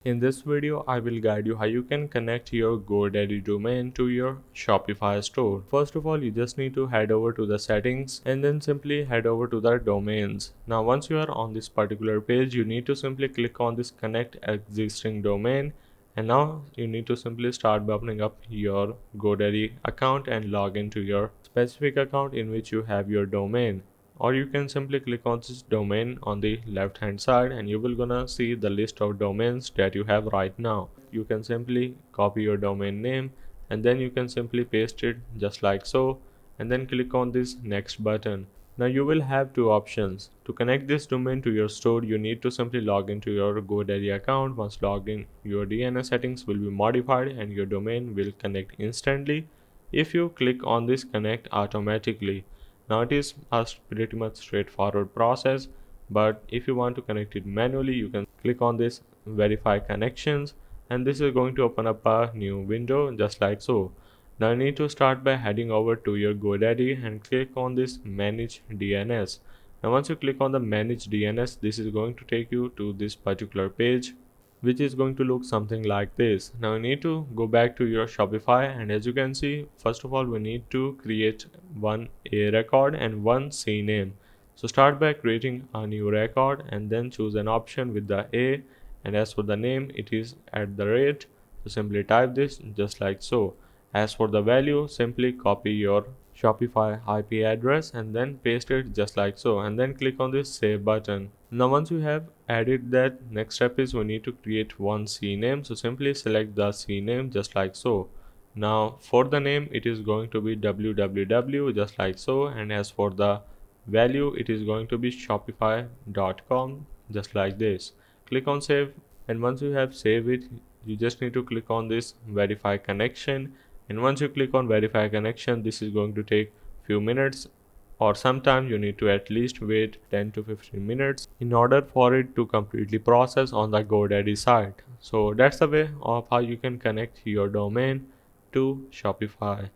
In this video, I will guide you how you can connect your GoDaddy domain to your Shopify store. First of all, you just need to head over to the settings and then simply head over to the domains. Now, once you are on this particular page, you need to simply click on this connect existing domain. And now you need to simply start by opening up your GoDaddy account and log into your specific account in which you have your domain. Or you can simply click on this domain on the left hand side and you will gonna see the list of domains that you have right now. You can simply copy your domain name and then you can simply paste it just like so, and then click on this next button. Now you will have two options. To connect this domain to your store, you need to simply log into your GoDaddy account. Once logged in, your DNS settings will be modified and your domain will connect instantly if you click on this connect automatically. Now it is a pretty much straightforward process, but if you want to connect it manually, you can click on this verify connections and this is going to open up a new window just like so. Now you need to start by heading over to your GoDaddy and click on this manage DNS. Now once you click on the manage DNS, this is going to take you to this particular page, which is going to look something like this. Now you need to go back to your Shopify, and as you can see, first of all we need to create one A record and one C name. So start by creating a new record and then choose an option with the A, and as for the name it is @ so simply type this just like so. As for the value, simply copy your Shopify IP address and then paste it just like so, and then click on this save button. Now once you have added that, next step is we need to create one C name. So simply select the C name just like so. Now for the name it is going to be www just like so, and as for the value it is going to be shopify.com just like this. Click on save, and once you have saved it, you just need to click on this verify connection, and once you click on verify connection, this is going to take few minutes, or sometimes you need to at least wait 10 to 15 minutes in order for it to completely process on the GoDaddy site. So that's the way of how you can connect your domain to Shopify.